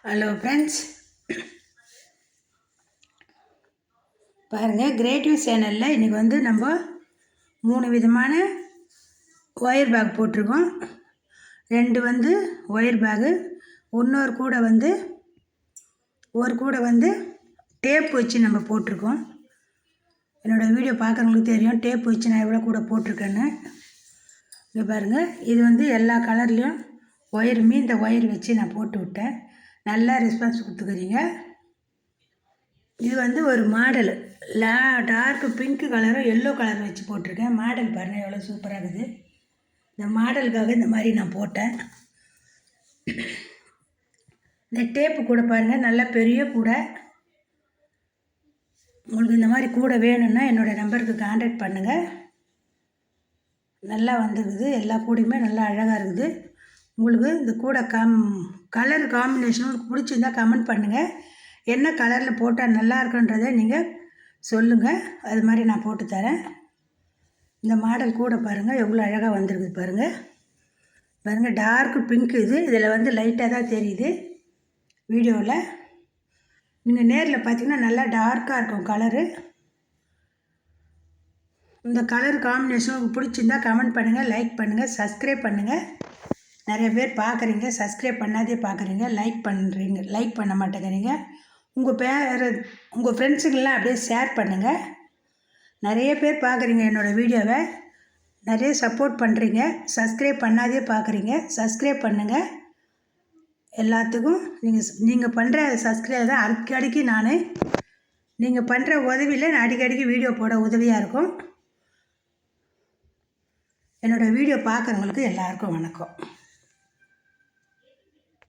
Hello friends, பாருங்கள் creative சேனலில் இன்றைக்கி நம்ம 3 விதமான ஒயர் பேக் போட்டிருக்கோம். 2 ஒயர் பேகு, இன்னொரு கூட டேப் வச்சு நம்ம போட்டிருக்கோம். என்னோடய வீடியோ பார்க்குறவங்களுக்கு தெரியும் டேப் வச்சு நான் எவ்வளோ கூட போட்டிருக்கேன்னு. இங்கே பாருங்கள், இது எல்லா கலர்லேயும் ஒயருமே இந்த ஒயர் வச்சு நான் போட்டு விட்டேன். நல்லா ரெஸ்பான்ஸ் கொடுத்துக்கிறீங்க. இது ஒரு மாடல் டார்க் பிங்க் கலரும் எல்லோ கலர் வச்சு போட்டிருக்கேன். மாடல் பாருங்கள் எவ்வளோ சூப்பராக இருக்குது. இந்த மாடலுக்காக இந்த மாதிரி நான் போட்டேன். இந்த டேப்பு கூட பாருங்கள், நல்லா பெரிய கூட. உங்களுக்கு இந்த மாதிரி கூட வேணும்னா என்னோடய நம்பருக்கு கான்டாக்ட் பண்ணுங்கள். நல்லா வந்துருக்குது. எல்லா கூடையுமே நல்லா அழகாக இருக்குது. உங்களுக்கு இந்த கூட கலர் காம்பினேஷன் உங்களுக்கு பிடிச்சிருந்தா கமெண்ட் பண்ணுங்கள். என்ன கலரில் போட்டால் நல்லா இருக்குன்றதை நீங்கள் சொல்லுங்கள். அது மாதிரி நான் போட்டு தரேன். இந்த மாடல் கூட பாருங்கள் எவ்வளோ அழகாக வந்துருக்குது பாருங்கள். டார்க் பிங்க் இதில் லைட்டாக தான் தெரியுது வீடியோவில். நீங்கள் நேரில் பார்த்தீங்கன்னா நல்லா டார்க்காக இருக்கும் கலரு. இந்த கலர் காம்பினேஷன் உங்களுக்கு பிடிச்சிருந்தா கமெண்ட் பண்ணுங்கள், லைக் பண்ணுங்கள், சப்ஸ்கிரைப் பண்ணுங்கள். நிறைய பேர் பார்க்குறீங்க, சப்ஸ்கிரைப் பண்ணாதே பார்க்குறீங்க, லைக் பண்ண மாட்டேங்கிறீங்க. உங்கள் ஃப்ரெண்ட்ஸுங்கெல்லாம் அப்படியே ஷேர் பண்ணுங்கள். நிறைய பேர் பார்க்குறீங்க என்னோடய வீடியோவை, நிறைய சப்போர்ட் பண்ணுறீங்க. சப்ஸ்கிரைப் பண்ணாதே பார்க்குறீங்க, சப்ஸ்கிரைப் பண்ணுங்கள். எல்லாத்துக்கும் நீங்கள் பண்ணுற சப்ஸ்கிரைப் தான் அடிக்கடிக்கு நீங்கள் பண்ணுற உதவியில் நான் அடிக்கடிக்கு வீடியோ போட உதவியாக இருக்கும். என்னோடய வீடியோ பார்க்குறவங்களுக்கு எல்லாருக்கும் வணக்கம்.